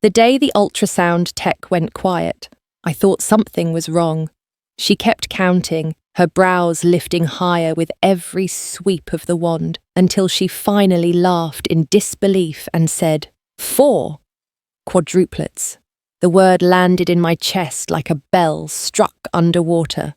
The day the ultrasound tech went quiet, I thought something was wrong. She kept counting, her brows lifting higher with every sweep of the wand, until she finally laughed in disbelief and said, 4. Quadruplets. The word landed in my chest like a bell struck underwater.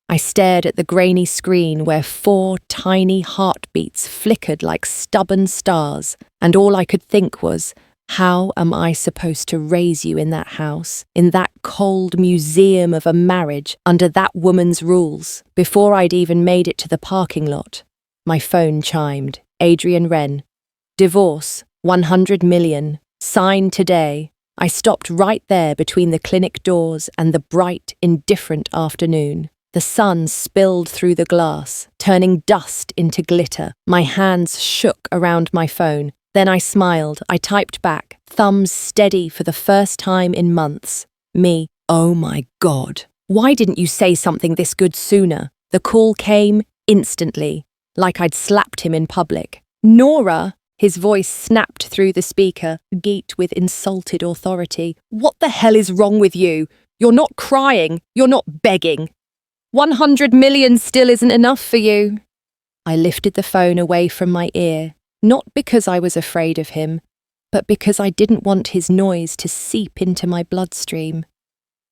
I stared at the grainy screen where 4 tiny heartbeats flickered like stubborn stars, and all I could think was, how am I supposed to raise you in that house, in that cold museum of a marriage, under that woman's rules? Before I'd even made it to the parking lot, my phone chimed. Adrian Wren. Divorce, 100 million. Signed today. I stopped right there between the clinic doors and the bright, indifferent afternoon. The sun spilled through the glass, turning dust into glitter. My hands shook around my phone. Then I smiled. I typed back, thumbs steady for the first time in months. Me, oh my God. Why didn't you say something this good sooner? The call came instantly, like I'd slapped him in public. Nora, his voice snapped through the speaker, geeked with insulted authority. What the hell is wrong with you? You're not crying. You're not begging. 100 million still isn't enough for you. I lifted the phone away from my ear. Not because I was afraid of him, but because I didn't want his noise to seep into my bloodstream.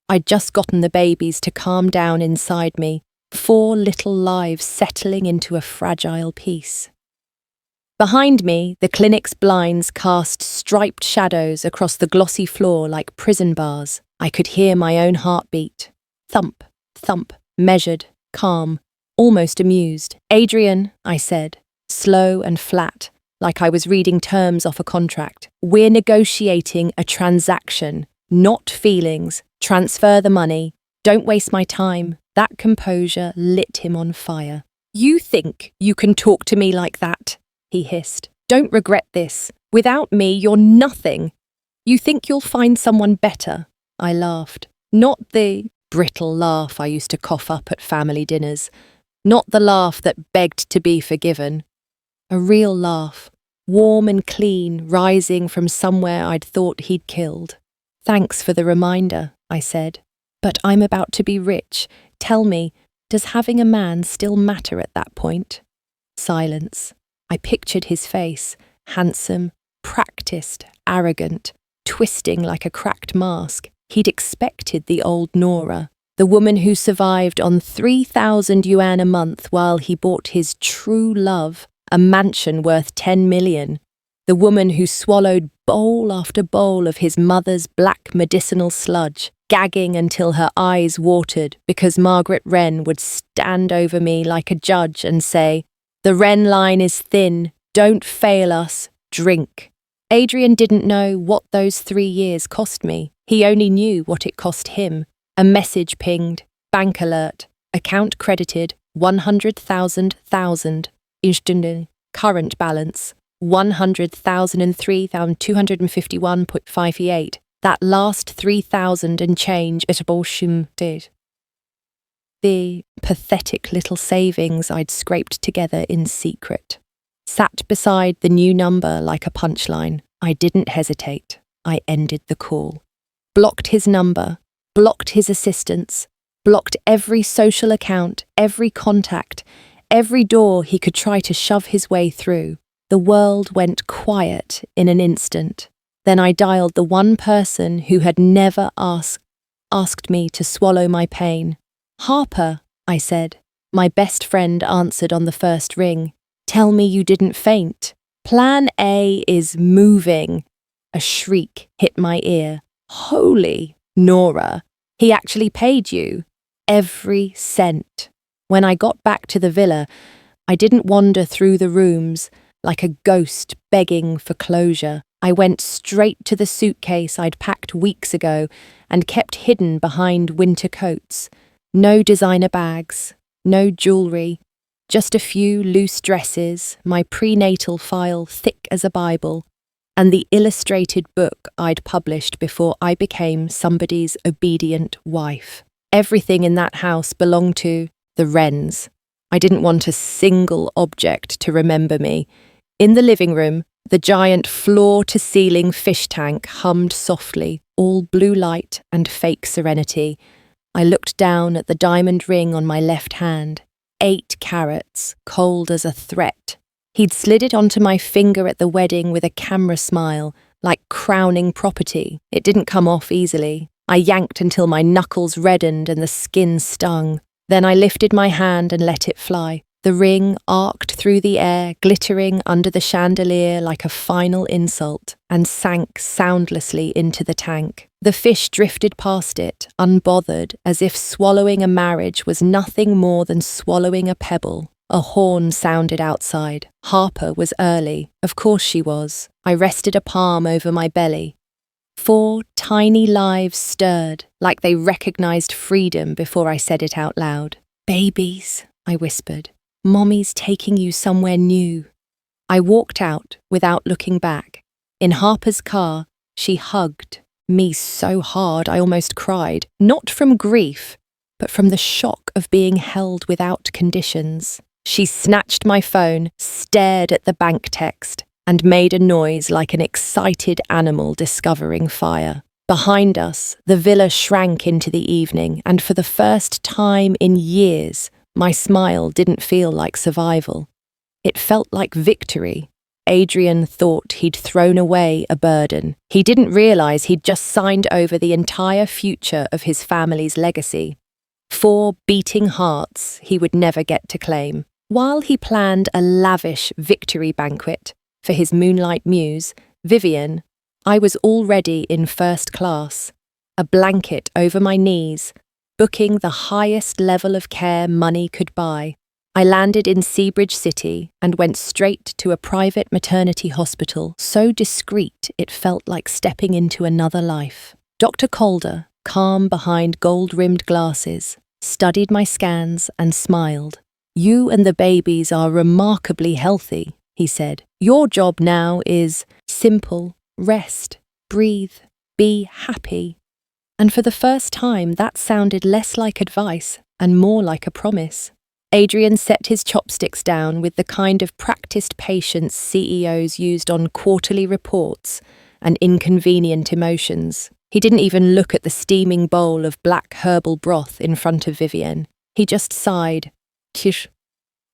I'd just gotten the babies to calm down inside me, 4 little lives settling into a fragile peace. Behind me, the clinic's blinds cast striped shadows across the glossy floor like prison bars. I could hear my own heartbeat. Thump, thump, measured, calm, almost amused. Adrian, I said, slow and flat, like I was reading terms off a contract. We're negotiating a transaction, not feelings. Transfer the money. Don't waste my time. That composure lit him on fire. You think you can talk to me like that? He hissed. Don't regret this. Without me, you're nothing. You think you'll find someone better? I laughed. Not the brittle laugh I used to cough up at family dinners. Not the laugh that begged to be forgiven. A real laugh, warm and clean, rising from somewhere I'd thought he'd killed. Thanks for the reminder, I said. But I'm about to be rich. Tell me, does having a man still matter at that point? Silence. I pictured his face, handsome, practiced, arrogant, twisting like a cracked mask. He'd expected the old Nora, the woman who survived on 3,000 yuan a month while he bought his true love, a mansion worth 10 million. The woman who swallowed bowl after bowl of his mother's black medicinal sludge, gagging until her eyes watered because Margaret Wren would stand over me like a judge and say, "The Wren line is thin, don't fail us, drink." Adrian didn't know what those 3 years cost me. He only knew what it cost him. A message pinged, bank alert, account credited, 100,000, Instant current balance, 100,003,251.58. That last 3,000 and change at abortion did. The pathetic little savings I'd scraped together in secret. Sat beside the new number like a punchline. I didn't hesitate. I ended the call. Blocked his number, blocked his assistants, blocked every social account, every contact, every door he could try to shove his way through. The world went quiet in an instant. Then I dialed the one person who had never asked me to swallow my pain. "Harper," I said. My best friend answered on the first ring. "Tell me you didn't faint. Plan A is moving." A shriek hit my ear. "Holy Nora, he actually paid you." Every cent. When I got back to the villa, I didn't wander through the rooms like a ghost begging for closure. I went straight to the suitcase I'd packed weeks ago and kept hidden behind winter coats. No designer bags, no jewellery, just a few loose dresses, my prenatal file thick as a Bible, and the illustrated book I'd published before I became somebody's obedient wife. Everything in that house belonged to the Wrens. I didn't want a single object to remember me. In the living room, The giant floor-to-ceiling fish tank hummed softly, all blue light and fake serenity. I looked down at the diamond ring on my left hand. 8 carats, cold as a threat. He'd slid it onto my finger at the wedding with a camera smile, like crowning property. It didn't come off easily. I yanked until my knuckles reddened and the skin stung. Then I lifted my hand and let it fly. The ring arced through the air, glittering under the chandelier like a final insult, and sank soundlessly into the tank. The fish drifted past it, unbothered, as if swallowing a marriage was nothing more than swallowing a pebble. A horn sounded outside. Harper was early. Of course she was. I rested a palm over my belly. 4 tiny lives stirred, like they recognized freedom before I said it out loud. "Babies," I whispered. "Mommy's taking you somewhere new." I walked out without looking back. In Harper's car, she hugged me so hard I almost cried, not from grief, but from the shock of being held without conditions. She snatched my phone, stared at the bank text, and made a noise like an excited animal discovering fire. Behind us, the villa shrank into the evening, and for the first time in years, my smile didn't feel like survival. It felt like victory. Adrian thought he'd thrown away a burden. He didn't realize he'd just signed over the entire future of his family's legacy. 4 beating hearts he would never get to claim. While he planned a lavish victory banquet for his moonlight muse, Vivian, I was already in first class, a blanket over my knees, booking the highest level of care money could buy. I landed in Seabridge City and went straight to a private maternity hospital, so discreet it felt like stepping into another life. Dr. Calder, calm behind gold-rimmed glasses, studied my scans and smiled. "You and the babies are remarkably healthy," he said. "Your job now is simple, rest, breathe, be happy." And for the first time, that sounded less like advice and more like a promise. Adrian set his chopsticks down with the kind of practiced patience CEOs used on quarterly reports and inconvenient emotions. He didn't even look at the steaming bowl of black herbal broth in front of Vivian. He just sighed, "Tish,"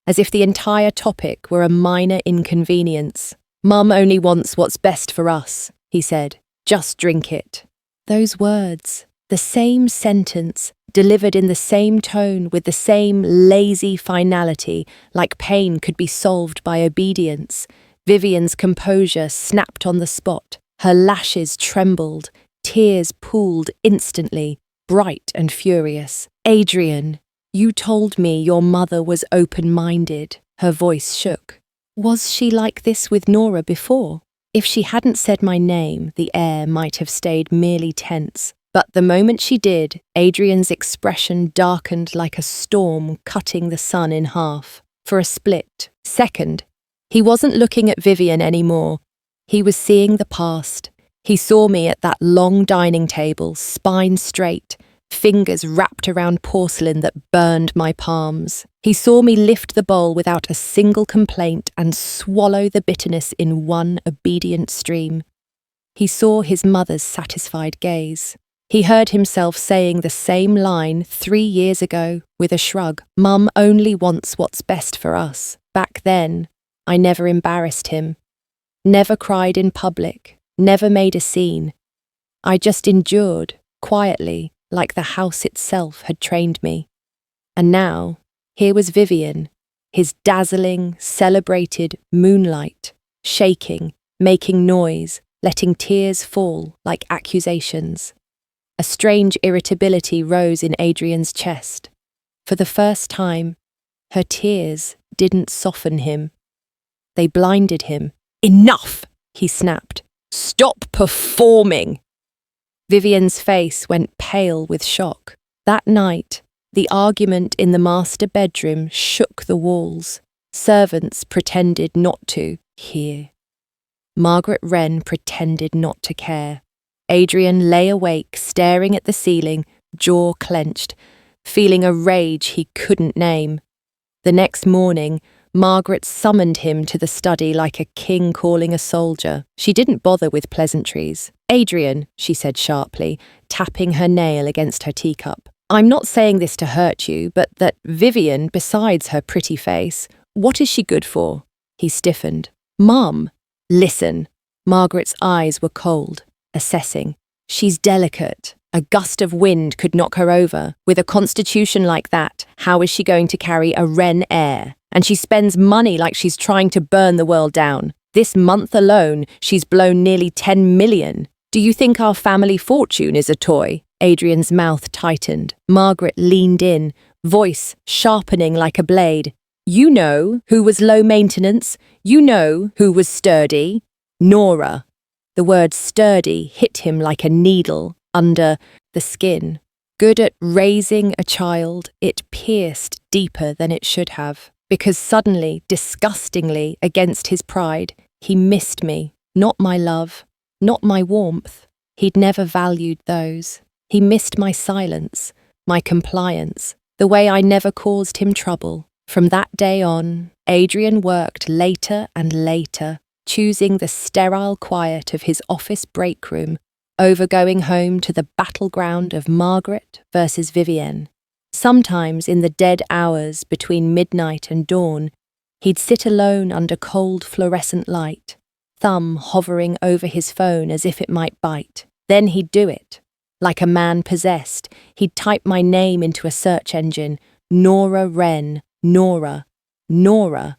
as if the entire topic were a minor inconvenience. "Mum only wants what's best for us," he said. "Just drink it." Those words, the same sentence, delivered in the same tone with the same lazy finality, like pain could be solved by obedience. Vivian's composure snapped on the spot. Her lashes trembled. Tears pooled instantly, bright and furious. "Adrian, you told me your mother was open-minded." Her voice shook. Was she like this with Nora before? If she hadn't said my name, the air might have stayed merely tense. But the moment she did, Adrian's expression darkened like a storm cutting the sun in half. For a split second, he wasn't looking at Vivian anymore. He was seeing the past. He saw me at that long dining table, spine straight, fingers wrapped around porcelain that burned my palms. He saw me lift the bowl without a single complaint and swallow the bitterness in one obedient stream. He saw his mother's satisfied gaze. He heard himself saying the same line 3 years ago with a shrug. "Mum only wants what's best for us." Back then, I never embarrassed him, never cried in public, never made a scene. I just endured, quietly, like the house itself had trained me. And now, here was Vivian, his dazzling, celebrated moonlight, shaking, making noise, letting tears fall like accusations. A strange irritability rose in Adrian's chest. For the first time, her tears didn't soften him. They blinded him. "Enough!" he snapped. "Stop performing!" Vivian's face went pale with shock. That night, the argument in the master bedroom shook the walls. Servants pretended not to hear. Margaret Wren pretended not to care. Adrian lay awake, staring at the ceiling, jaw clenched, feeling a rage he couldn't name. The next morning, Margaret summoned him to the study like a king calling a soldier. She didn't bother with pleasantries. "Adrian," she said sharply, tapping her nail against her teacup. "I'm not saying this to hurt you, but that Vivian, besides her pretty face, what is she good for?" He stiffened. "Mum." "Listen." Margaret's eyes were cold, assessing. "She's delicate. A gust of wind could knock her over. With a constitution like that, how is she going to carry a Wren heir? And she spends money like she's trying to burn the world down. This month alone, she's blown nearly 10 million. Do you think our family fortune is a toy?" Adrian's mouth tightened. Margaret leaned in, voice sharpening like a blade. "You know who was low maintenance. You know who was sturdy. Nora." The word sturdy hit him like a needle under the skin. Good at raising a child, it pierced deeper than it should have. Because suddenly, disgustingly, against his pride, he missed me. Not my love, not my warmth. He'd never valued those. He missed my silence, my compliance, the way I never caused him trouble. From that day on, Adrian worked later and later, choosing the sterile quiet of his office break room over going home to the battleground of Margaret versus Vivienne. Sometimes in the dead hours between midnight and dawn, he'd sit alone under cold fluorescent light, thumb hovering over his phone as if it might bite. Then he'd do it. Like a man possessed, he'd type my name into a search engine, Nora Wren, Nora, Nora.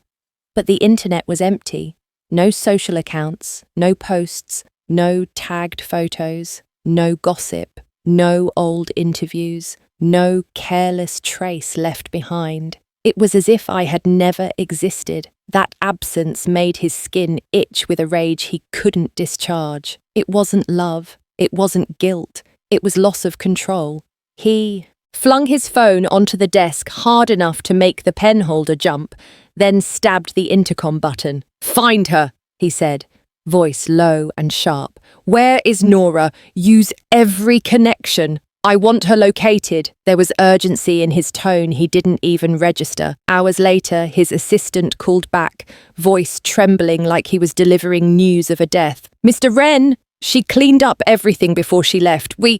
But the internet was empty. No social accounts, no posts, no tagged photos, no gossip, no old interviews, no careless trace left behind. It was as if I had never existed. That absence made his skin itch with a rage he couldn't discharge. It wasn't love. It wasn't guilt. It was loss of control. He flung his phone onto the desk hard enough to make the pen holder jump, then stabbed the intercom button. "Find her," he said, voice low and sharp. "Where is Nora? Use every connection. I want her located." There was urgency in his tone he didn't even register. Hours later, his assistant called back, voice trembling like he was delivering news of a death. "Mr. Wren, she cleaned up everything before she left. We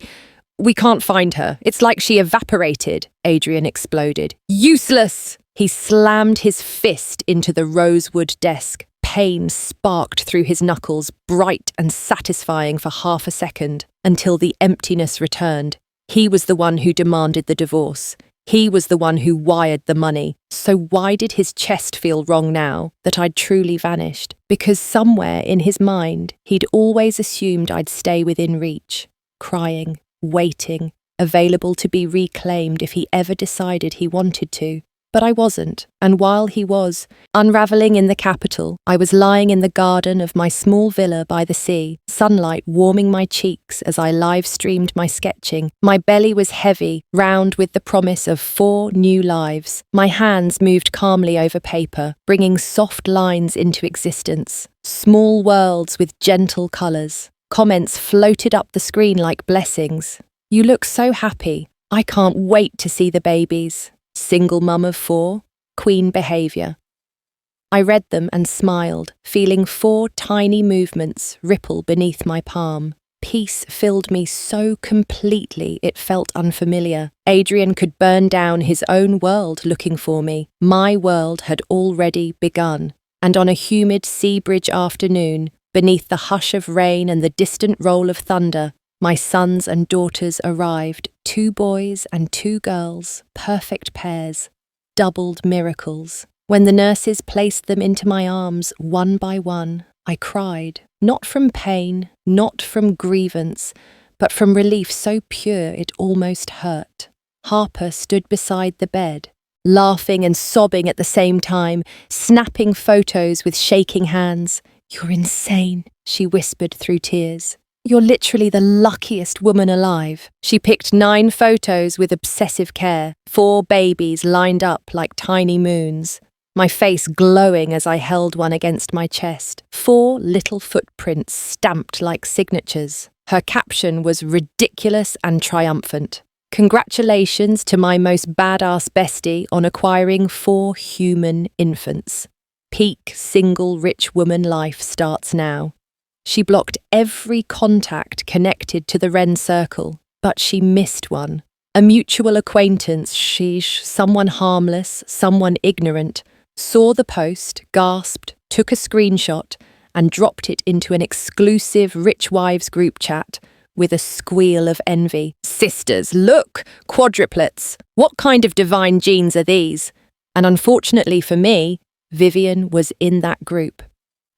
can't find her. It's like she evaporated," Adrian exploded. "Useless!" He slammed his fist into the rosewood desk. Pain sparked through his knuckles, bright and satisfying for half a second, until the emptiness returned. He was the one who demanded the divorce. He was the one who wired the money. So why did his chest feel wrong now, that I'd truly vanished? Because somewhere in his mind, he'd always assumed I'd stay within reach, crying, waiting, available to be reclaimed if he ever decided he wanted to. But I wasn't, and while he was, unravelling in the capital, I was lying in the garden of my small villa by the sea, sunlight warming my cheeks as I live-streamed my sketching. My belly was heavy, round with the promise of 4 new lives. My hands moved calmly over paper, bringing soft lines into existence, small worlds with gentle colours. Comments floated up the screen like blessings. "You look so happy. I can't wait to see the babies. Single mum of 4, queen behaviour." I read them and smiled, feeling 4 tiny movements ripple beneath my palm. Peace filled me so completely it felt unfamiliar. Adrian could burn down his own world looking for me. My world had already begun. And on a humid Seabridge afternoon, beneath the hush of rain and the distant roll of thunder, my sons and daughters arrived, 2 boys and 2 girls, perfect pairs, doubled miracles. When the nurses placed them into my arms one by one, I cried, not from pain, not from grievance, but from relief so pure it almost hurt. Harper stood beside the bed, laughing and sobbing at the same time, snapping photos with shaking hands. "You're insane," she whispered through tears. "You're literally the luckiest woman alive." She picked 9 photos with obsessive care, 4 babies lined up like tiny moons, my face glowing as I held one against my chest, 4 little footprints stamped like signatures. Her caption was ridiculous and triumphant. Congratulations to my most badass bestie on acquiring 4 human infants. Peak single rich woman life starts now. She blocked every contact connected to the Wren circle, but she missed one. A mutual acquaintance, someone harmless, someone ignorant, saw the post, gasped, took a screenshot, and dropped it into an exclusive Rich Wives group chat with a squeal of envy. Sisters, look! Quadruplets! What kind of divine genes are these? And unfortunately for me, Vivian was in that group.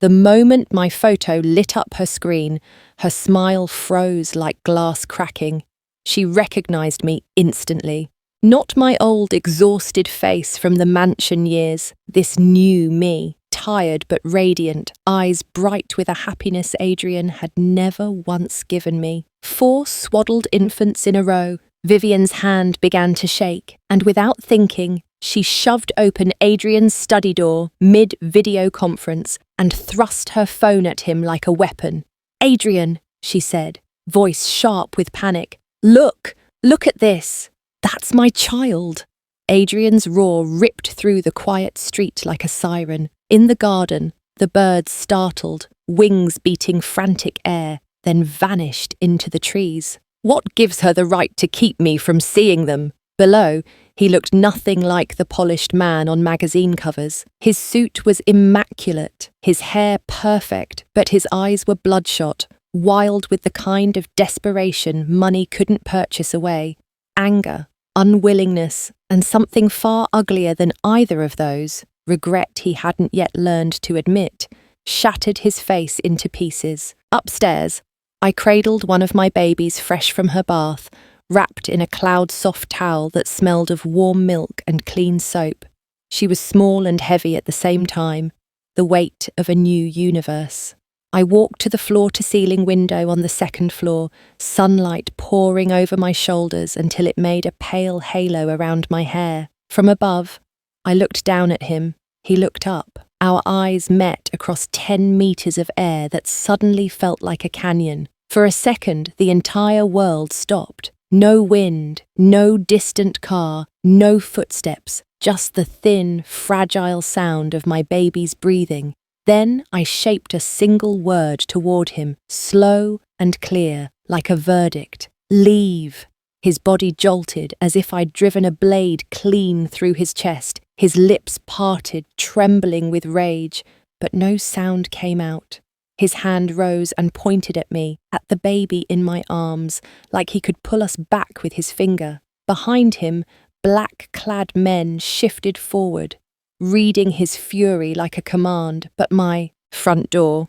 The moment my photo lit up her screen, her smile froze like glass cracking. She recognized me instantly. Not my old, exhausted face from the mansion years, this new me, tired but radiant, eyes bright with a happiness Adrian had never once given me. 4 swaddled infants in a row. Vivian's hand began to shake, and without thinking, she shoved open Adrian's study door mid-video conference and thrust her phone at him like a weapon. "Adrian," she said, voice sharp with panic. Look at this. That's my child." Adrian's roar ripped through the quiet street like a siren. In the garden, the birds startled, wings beating frantic air, then vanished into the trees. What gives her the right to keep me from seeing them? Below, he looked nothing like the polished man on magazine covers. His suit was immaculate, his hair perfect, but his eyes were bloodshot, wild with the kind of desperation money couldn't purchase away. Anger, unwillingness, and something far uglier than either of those, regret he hadn't yet learned to admit, shattered his face into pieces. Upstairs, I cradled one of my babies fresh from her bath, wrapped in a cloud-soft towel that smelled of warm milk and clean soap. She was small and heavy at the same time, the weight of a new universe. I walked to the floor-to-ceiling window on the second floor, sunlight pouring over my shoulders until it made a pale halo around my hair. From above, I looked down at him. He looked up. Our eyes met across 10 meters of air that suddenly felt like a canyon. For a second, the entire world stopped. No wind, no distant car, no footsteps, just the thin, fragile sound of my baby's breathing. Then I shaped a single word toward him, slow and clear, like a verdict. Leave. His body jolted as if I'd driven a blade clean through his chest. His lips parted, trembling with rage, but no sound came out. His hand rose and pointed at me, at the baby in my arms, like he could pull us back with his finger. Behind him, black-clad men shifted forward, reading his fury like a command, but my front door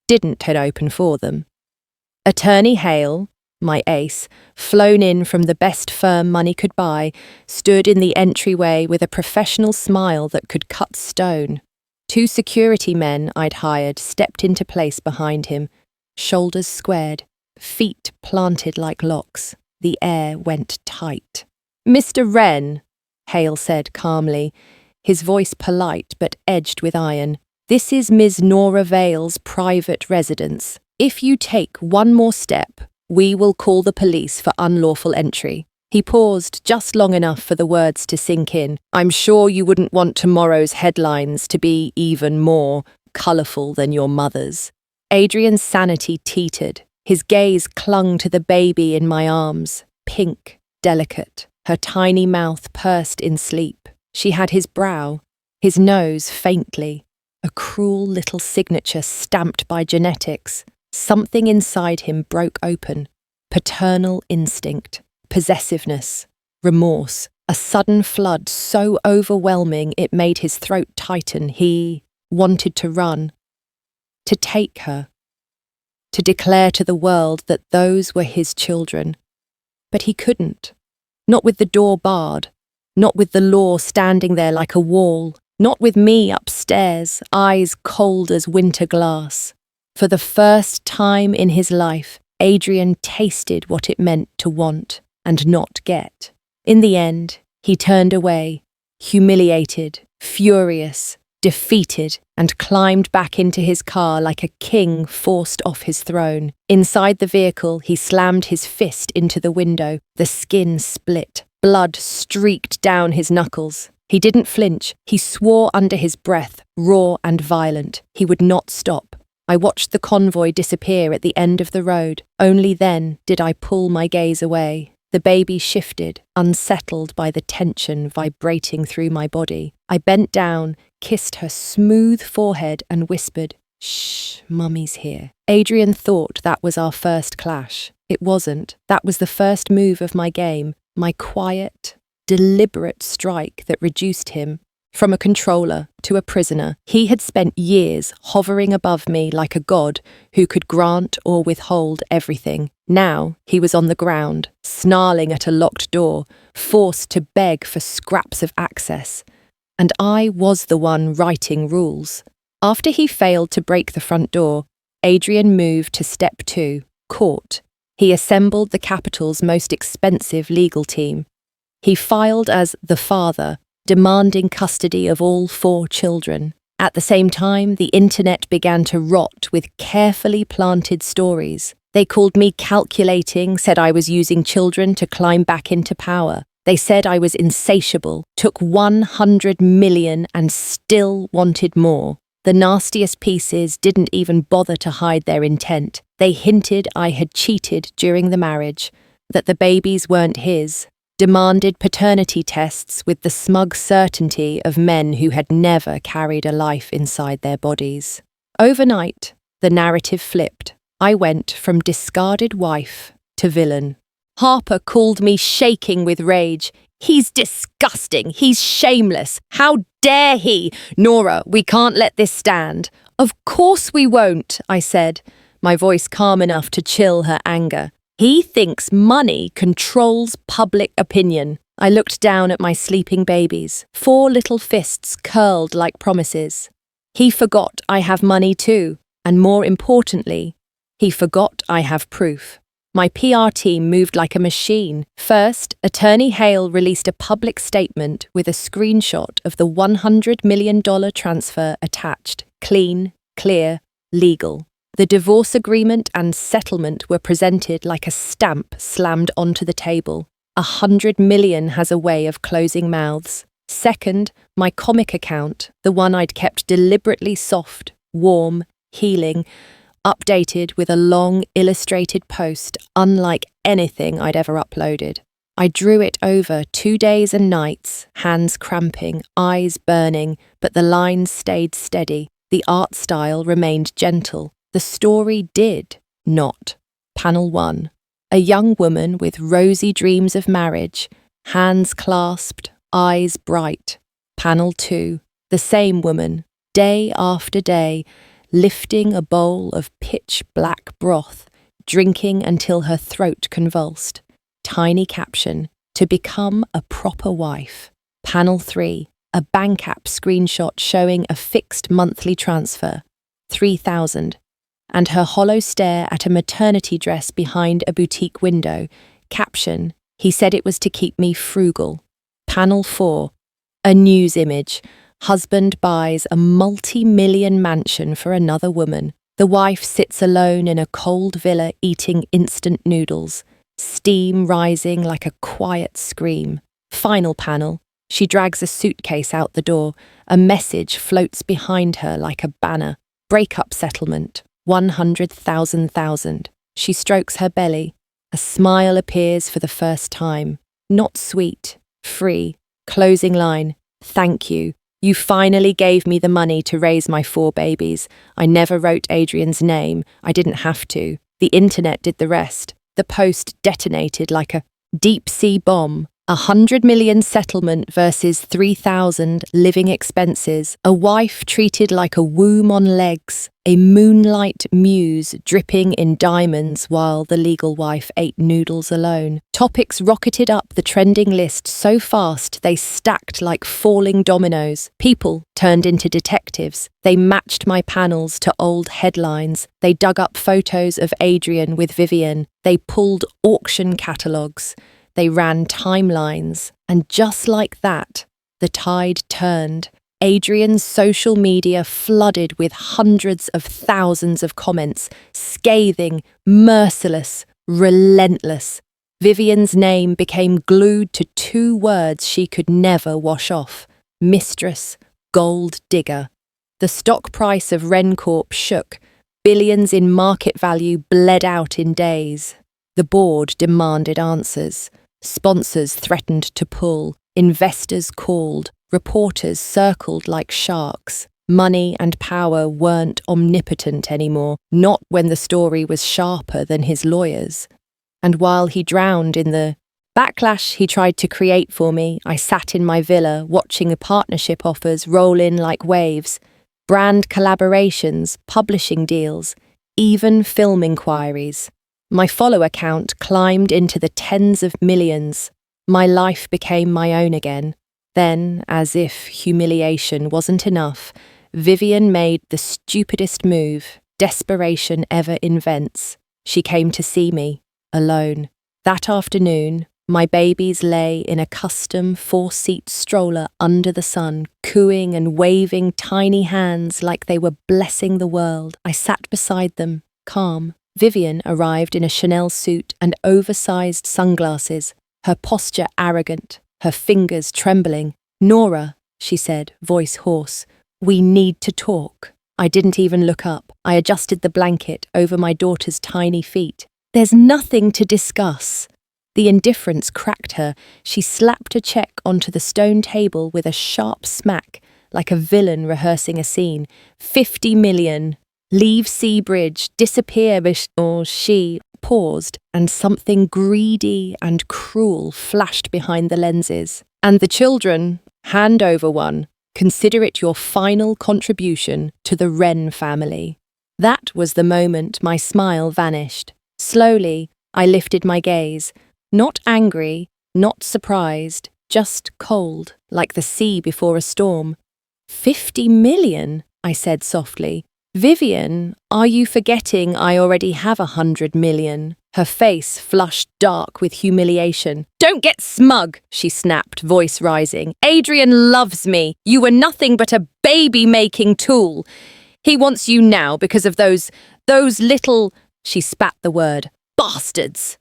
didn't head open for them. Attorney Hale, my ace, flown in from the best firm money could buy, stood in the entryway with a professional smile that could cut stone. 2 security men I'd hired stepped into place behind him, shoulders squared, feet planted like locks. The air went tight. "Mr. Wren," Hale said calmly, his voice polite but edged with iron, "this is Ms. Nora Vale's private residence. If you take one more step, we will call the police for unlawful entry." He paused just long enough for the words to sink in. "I'm sure you wouldn't want tomorrow's headlines to be even more colourful than your mother's." Adrian's sanity teetered. His gaze clung to the baby in my arms, pink, delicate, her tiny mouth pursed in sleep. She had his brow, his nose faintly, a cruel little signature stamped by genetics. Something inside him broke open. Paternal instinct, possessiveness, remorse, a sudden flood so overwhelming it made his throat tighten. He wanted to run, to take her, to declare to the world that those were his children. But he couldn't. Not with the door barred, not with the law standing there like a wall, not with me upstairs, eyes cold as winter glass. For the first time in his life, Adrian tasted what it meant to want and not get. In the end, he turned away, humiliated, furious, defeated, and climbed back into his car like a king forced off his throne. Inside the vehicle, he slammed his fist into the window. The skin split. Blood streaked down his knuckles. He didn't flinch. He swore under his breath, raw and violent. He would not stop. I watched the convoy disappear at the end of the road. Only then did I pull my gaze away. The baby shifted, unsettled by the tension vibrating through my body. I bent down, kissed her smooth forehead and whispered, "Shh, Mummy's here." Adrian thought that was our first clash. It wasn't. That was the first move of my game, my quiet, deliberate strike that reduced him from a controller to a prisoner. He had spent years hovering above me like a god who could grant or withhold everything. Now he was on the ground, snarling at a locked door, forced to beg for scraps of access. And I was the one writing rules. After he failed to break the front door, Adrian moved to step 2, court. He assembled the capital's most expensive legal team. He filed as the father, demanding custody of all 4 children. At the same time, the internet began to rot with carefully planted stories. They called me calculating, said I was using children to climb back into power. They said I was insatiable, took 100 million and still wanted more. The nastiest pieces didn't even bother to hide their intent. They hinted I had cheated during the marriage, that the babies weren't his, demanded paternity tests with the smug certainty of men who had never carried a life inside their bodies. Overnight, the narrative flipped. I went from discarded wife to villain. Harper called me shaking with rage. "He's disgusting. He's shameless. How dare he? Nora, we can't let this stand." "Of course we won't," I said, my voice calm enough to chill her anger. "He thinks money controls public opinion." I looked down at my sleeping babies, 4 little fists curled like promises. He forgot I have money too, and more importantly, he forgot I have proof. My PR team moved like a machine. First, Attorney Hale released a public statement with a screenshot of the $100 million transfer attached. Clean, clear, legal. The divorce agreement and settlement were presented like a stamp slammed onto the table. 100 million has a way of closing mouths. Second, my comic account, the one I'd kept deliberately soft, warm, healing, updated with a long illustrated post unlike anything I'd ever uploaded. I drew it over 2 days and nights, hands cramping, eyes burning, but the lines stayed steady. The art style remained gentle. The story did not. Panel 1. A young woman with rosy dreams of marriage, hands clasped, eyes bright. Panel 2. The same woman, day after day, lifting a bowl of pitch-black broth, drinking until her throat convulsed. Tiny caption, to become a proper wife. Panel 3. A bank app screenshot showing a fixed monthly transfer, 3,000. And her hollow stare at a maternity dress behind a boutique window. Caption, he said it was to keep me frugal. Panel 4. A news image. Husband buys a multi-million mansion for another woman. The wife sits alone in a cold villa eating instant noodles. Steam rising like a quiet scream. Final panel. She drags a suitcase out the door. A message floats behind her like a banner. Breakup settlement. 100,000. She strokes her belly. A smile appears for the first time. Not sweet. Free. Closing line. Thank you. You finally gave me the money to raise my 4 babies. I never wrote Adrian's name. I didn't have to. The internet did the rest. The post detonated like a deep-sea bomb. 100 million settlement versus 3,000 living expenses. A wife treated like a womb on legs. A moonlight muse dripping in diamonds while the legal wife ate noodles alone. Topics rocketed up the trending list so fast they stacked like falling dominoes. People turned into detectives. They matched my panels to old headlines. They dug up photos of Adrian with Vivian. They pulled auction catalogues. They ran timelines, and just like that, the tide turned. Adrian's social media flooded with hundreds of thousands of comments, scathing, merciless, relentless. Vivian's name became glued to two words she could never wash off: mistress, gold digger. The stock price of Rencorp shook. Billions in market value bled out in days. The board demanded answers. Sponsors threatened to pull. Investors called. Reporters circled like sharks. Money and power weren't omnipotent anymore, not when the story was sharper than his lawyers. And while he drowned in the backlash he tried to create for me, I sat in my villa watching partnership offers roll in like waves. Brand collaborations, publishing deals, even film inquiries. My follower count climbed into the tens of millions. My life became my own again. Then, as if humiliation wasn't enough, Vivian made the stupidest move desperation ever invents. She came to see me, alone. That afternoon, my babies lay in a custom 4-seat stroller under the sun, cooing and waving tiny hands like they were blessing the world. I sat beside them, calm. Vivian arrived in a Chanel suit and oversized sunglasses, her posture arrogant, her fingers trembling. "Nora," she said, voice hoarse, "we need to talk." I didn't even look up. I adjusted the blanket over my daughter's tiny feet. "There's nothing to discuss." The indifference cracked her. She slapped a check onto the stone table with a sharp smack, like a villain rehearsing a scene. 50 million. Leave Seabridge, disappear. Or she paused, and something greedy and cruel flashed behind the lenses. "And the children, hand over one. Consider it your final contribution to the Wren family." That was the moment my smile vanished. Slowly, I lifted my gaze. Not angry, not surprised, just cold, like the sea before a storm. 50 million, I said softly. "Vivian, are you forgetting I already have 100 million? Her face flushed dark with humiliation. "Don't get smug," she snapped, voice rising. "Adrian loves me. You were nothing but a baby-making tool. He wants you now because of those little—" She spat the word. "Bastards!"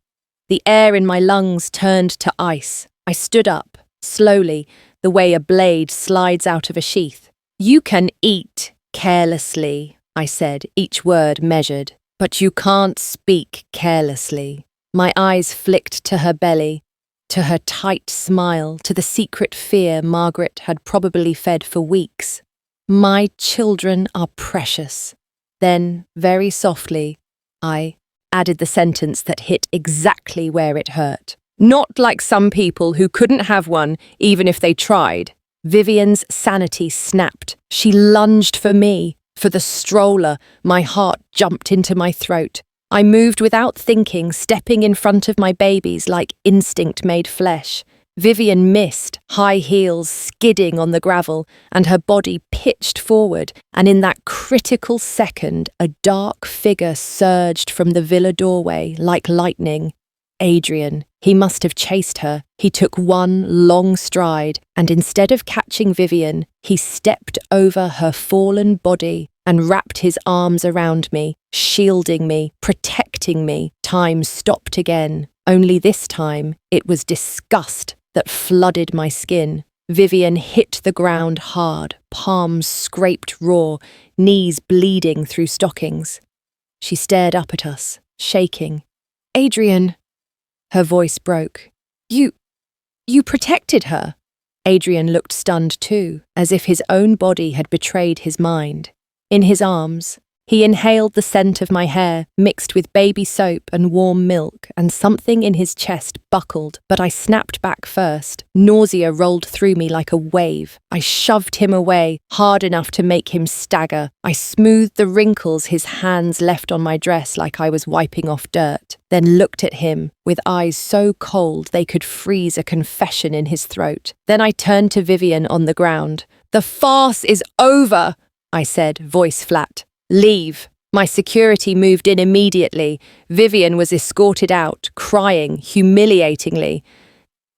The air in my lungs turned to ice. I stood up, slowly, the way a blade slides out of a sheath. "You can eat carelessly," I said, each word measured. "But you can't speak carelessly." My eyes flicked to her belly, to her tight smile, to the secret fear Margaret had probably fed for weeks. "My children are precious." Then, very softly, I added the sentence that hit exactly where it hurt. "Not like some people who couldn't have one even if they tried." Vivian's sanity snapped. She lunged for me, for the stroller. My heart jumped into my throat. I moved without thinking, stepping in front of my babies like instinct made flesh. Vivian missed, high heels skidding on the gravel, and her body pitched forward, and in that critical second, a dark figure surged from the villa doorway like lightning. Adrian. He must have chased her. He took one long stride, and instead of catching Vivian, he stepped over her fallen body and wrapped his arms around me, shielding me, protecting me. Time stopped again. Only this time, it was disgust that flooded my skin. Vivian hit the ground hard, palms scraped raw, knees bleeding through stockings. She stared up at us, shaking. "Adrian," her voice broke. You protected her." Adrian looked stunned too, as if his own body had betrayed his mind. In his arms, he inhaled the scent of my hair, mixed with baby soap and warm milk, and something in his chest buckled, but I snapped back first. Nausea rolled through me like a wave. I shoved him away, hard enough to make him stagger. I smoothed the wrinkles his hands left on my dress like I was wiping off dirt, then looked at him, with eyes so cold they could freeze a confession in his throat. Then I turned to Vivian on the ground. "The farce is over," I said, voice flat. "Leave." My security moved in immediately. Vivian was escorted out, crying humiliatingly.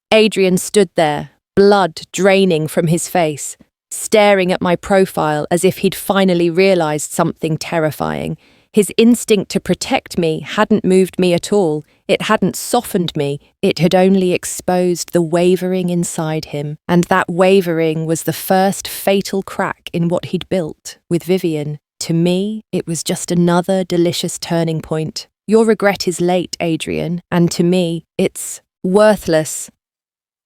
Adrian stood there, blood draining from his face. staring at my profile as if he'd finally realized something terrifying. His instinct to protect me hadn't moved me at all. It hadn't softened me. It had only exposed the wavering inside him. And that wavering was the first fatal crack in what he'd built with Vivian. To me, it was just another delicious turning point. Your regret is late, Adrian, and to me, it's worthless.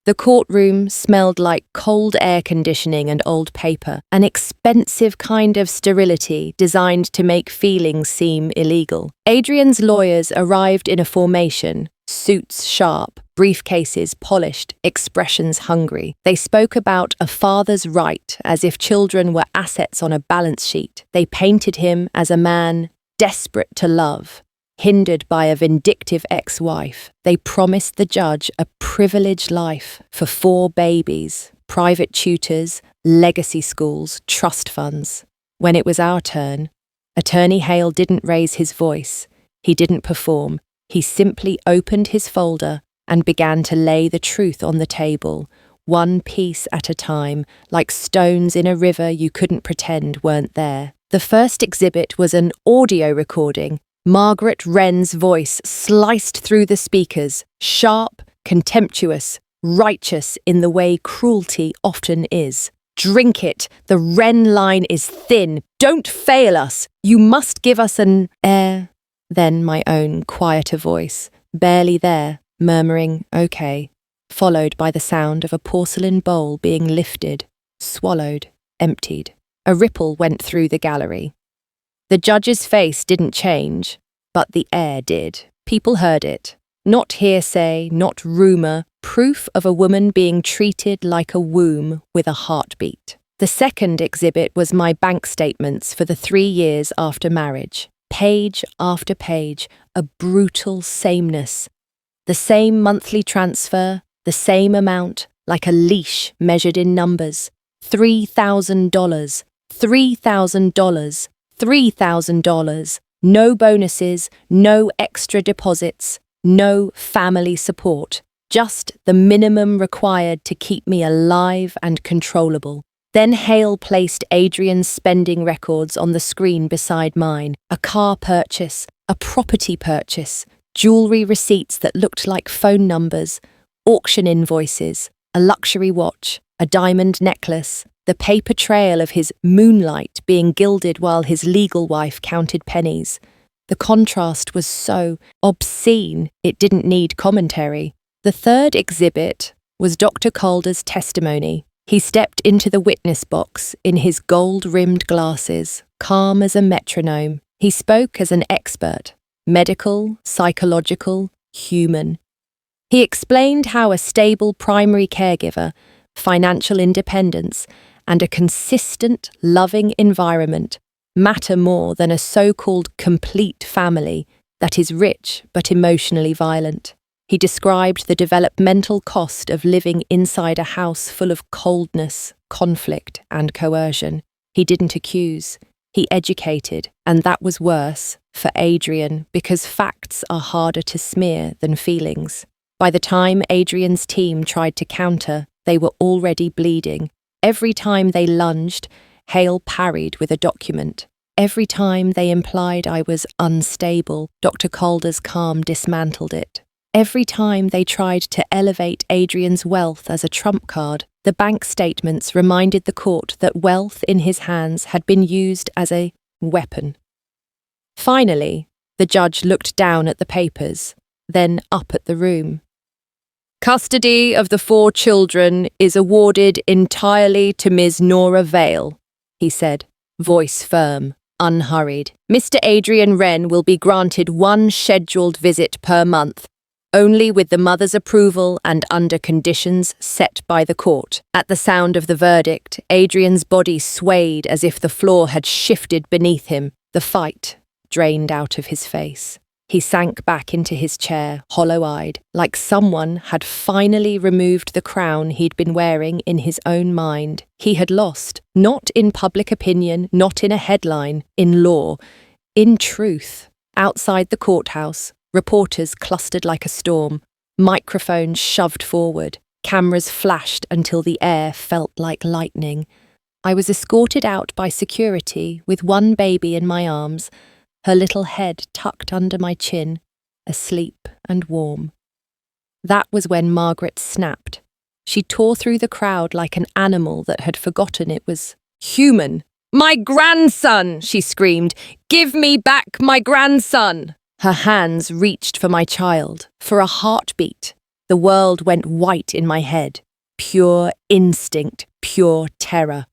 The courtroom smelled like cold air conditioning and old paper, an expensive kind of sterility designed to make feelings seem illegal. Adrian's lawyers arrived in a formation, suits sharp, briefcases polished, expressions hungry. They spoke about a father's right as if children were assets on a balance sheet. They painted him as a man desperate to love, hindered by a vindictive ex-wife. They promised the judge a privileged life for 4 babies, private tutors, legacy schools, trust funds. When it was our turn, Attorney Hale didn't raise his voice. He didn't perform. He simply opened his folder and began to lay the truth on the table, one piece at a time, like stones in a river you couldn't pretend weren't there. The first exhibit was an audio recording. Margaret Wren's voice sliced through the speakers, sharp, contemptuous, righteous in the way cruelty often is. Drink it. The Wren line is thin. Don't fail us. You must give us an air. Then my own quieter voice, barely there, murmuring, okay, followed by the sound of a porcelain bowl being lifted, swallowed, emptied. A ripple went through the gallery. The judge's face didn't change, but the air did. People heard it. Not hearsay, not rumour, proof of a woman being treated like a womb with a heartbeat. The second exhibit was my bank statements for the 3 years after marriage. Page after page, a brutal sameness. The same monthly transfer, the same amount, like a leash measured in numbers. $3,000, $3,000, $3,000, no bonuses, no extra deposits, no family support, just the minimum required to keep me alive and controllable. Then Hale placed Adrian's spending records on the screen beside mine, a car purchase, a property purchase, jewellery receipts that looked like phone numbers, auction invoices, a luxury watch, a diamond necklace, the paper trail of his moonlight being gilded while his legal wife counted pennies. The contrast was so obscene it didn't need commentary. The third exhibit was Dr. Calder's testimony. He stepped into the witness box in his gold-rimmed glasses, calm as a metronome. He spoke as an expert, medical, psychological, human. He explained how a stable primary caregiver, financial independence, and a consistent, loving environment matter more than a so-called complete family that is rich but emotionally violent. He described the developmental cost of living inside a house full of coldness, conflict, and coercion. He didn't accuse. He educated, and that was worse for Adrian because facts are harder to smear than feelings. By the time Adrian's team tried to counter, they were already bleeding. Every time they lunged, Hale parried with a document. Every time they implied I was unstable, Dr. Calder's calm dismantled it. Every time they tried to elevate Adrian's wealth as a trump card, the bank statements reminded the court that wealth in his hands had been used as a weapon. Finally, the judge looked down at the papers, then up at the room. Custody of the 4 children is awarded entirely to Ms. Nora Vale, he said, voice firm, unhurried. Mr. Adrian Wren will be granted 1 scheduled visit per month, only with the mother's approval and under conditions set by the court. At the sound of the verdict, Adrian's body swayed as if the floor had shifted beneath him. The fight drained out of his face. He sank back into his chair, hollow-eyed, like someone had finally removed the crown he'd been wearing in his own mind. He had lost, not in public opinion, not in a headline, in law, in truth. Outside the courthouse, reporters clustered like a storm, microphones shoved forward, cameras flashed until the air felt like lightning. I was escorted out by security with one baby in my arms, her little head tucked under my chin, asleep and warm. That was when Margaret snapped. She tore through the crowd like an animal that had forgotten it was human. "My grandson!" she screamed. "Give me back my grandson!" Her hands reached for my child. For a heartbeat, the world went white in my head. Pure instinct, pure terror.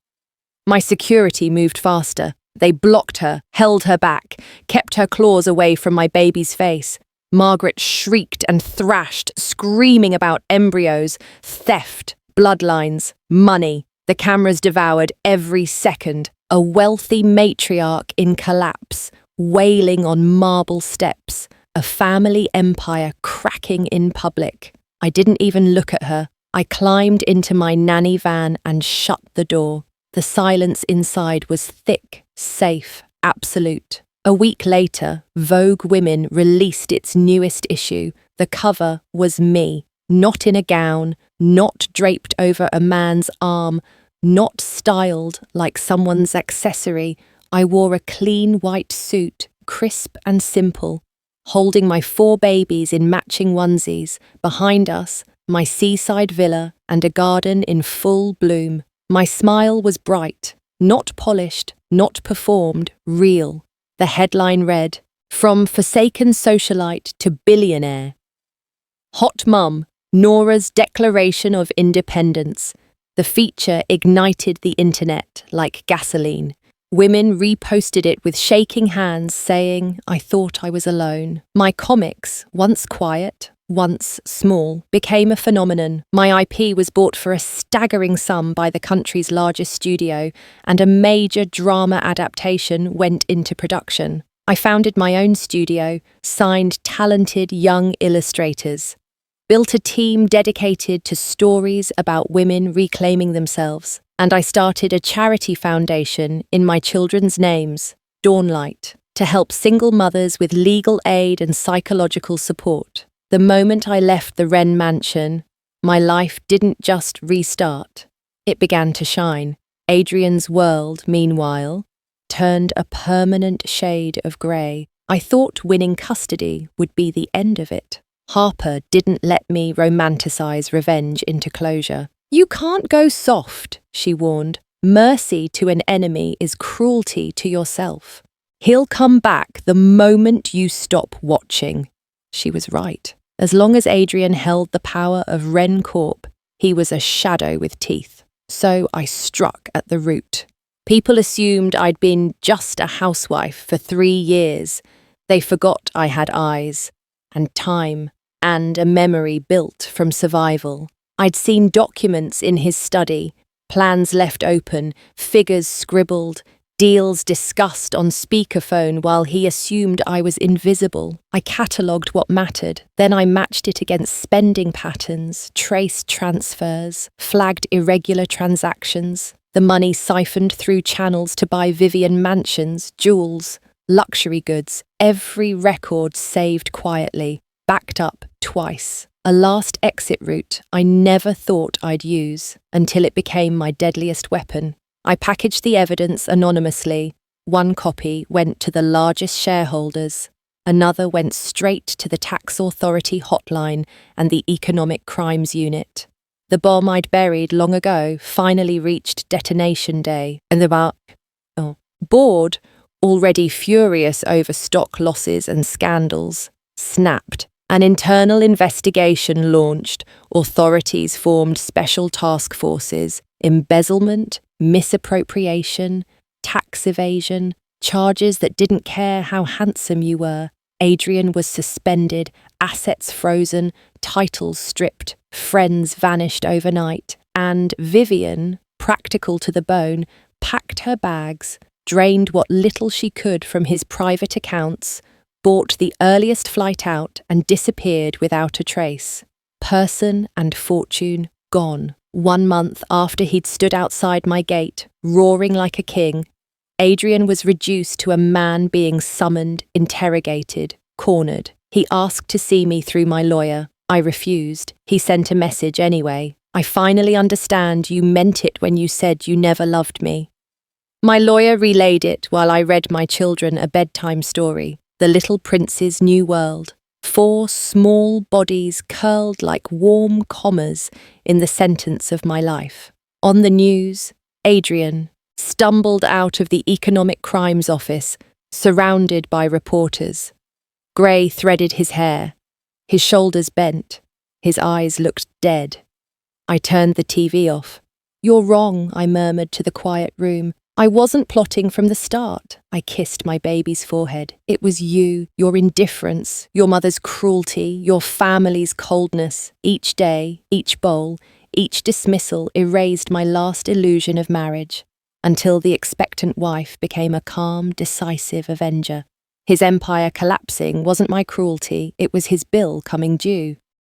My security moved faster. They blocked her, held her back, kept her claws away from my baby's face. Margaret shrieked and thrashed, screaming about embryos, theft, bloodlines, money. The cameras devoured every second. A wealthy matriarch in collapse, wailing on marble steps, a family empire cracking in public. I didn't even look at her. I climbed into my nanny van and shut the door. The silence inside was thick, safe, absolute. A week later, Vogue Women released its newest issue. The cover was me, not in a gown, not draped over a man's arm, not styled like someone's accessory. I wore a clean white suit, crisp and simple, holding my 4 babies in matching onesies. Behind us, my seaside villa and a garden in full bloom. My smile was bright, not polished, not performed, real. The headline read, "From forsaken socialite to billionaire." Hot Mum, Nora's Declaration of Independence. The feature ignited the internet like gasoline. Women reposted it with shaking hands, saying, "I thought I was alone." My comics, once quiet, once small, became a phenomenon. My IP was bought for a staggering sum by the country's largest studio, and a major drama adaptation went into production. I founded my own studio, signed talented young illustrators, built a team dedicated to stories about women reclaiming themselves, and I started a charity foundation in my children's names, Dawnlight, to help single mothers with legal aid and psychological support. The moment I left the Wren mansion, my life didn't just restart. It began to shine. Adrian's world, meanwhile, turned a permanent shade of grey. I thought winning custody would be the end of it. Harper didn't let me romanticize revenge into closure. "You can't go soft," she warned. "Mercy to an enemy is cruelty to yourself. He'll come back the moment you stop watching." She was right. As long as Adrian held the power of Wren Corp, he was a shadow with teeth. So I struck at the root. People assumed I'd been just a housewife for 3 years. They forgot I had eyes, and time, and a memory built from survival. I'd seen documents in his study, plans left open, figures scribbled, deals discussed on speakerphone while he assumed I was invisible. I catalogued what mattered, then I matched it against spending patterns, traced transfers, flagged irregular transactions, the money siphoned through channels to buy Vivian mansions, jewels, luxury goods, every record saved quietly, backed up twice. A last exit route I never thought I'd use until it became my deadliest weapon. I packaged the evidence anonymously. One copy went to the largest shareholders. Another went straight to the tax authority hotline and the economic crimes unit. The bomb I'd buried long ago finally reached detonation day, and the board, already furious over stock losses and scandals, snapped. An internal investigation launched. Authorities formed special task forces. Embezzlement, misappropriation, tax evasion, charges that didn't care how handsome you were. Adrian was suspended, assets frozen, titles stripped, friends vanished overnight, and Vivian, practical to the bone, packed her bags, drained what little she could from his private accounts, bought the earliest flight out, and disappeared without a trace. Person and fortune gone. 1 month after he'd stood outside my gate, roaring like a king, Adrian was reduced to a man being summoned, interrogated, cornered. He asked to see me through my lawyer. I refused. He sent a message anyway. I finally understand you meant it when you said you never loved me. My lawyer relayed it while I read my children a bedtime story, The Little Prince's New World. 4 small bodies curled like warm commas in the sentence of my life. On the news, Adrian stumbled out of the Economic Crimes Office, surrounded by reporters. Grey threaded his hair, his shoulders bent, his eyes looked dead. I turned the TV off. "You're wrong," I murmured to the quiet room. "I wasn't plotting from the start." I kissed my baby's forehead. "It was you, your indifference, your mother's cruelty, your family's coldness. Each day, each bowl, each dismissal erased my last illusion of marriage, until the expectant wife became a calm, decisive avenger. His empire collapsing wasn't my cruelty, it was his bill coming due.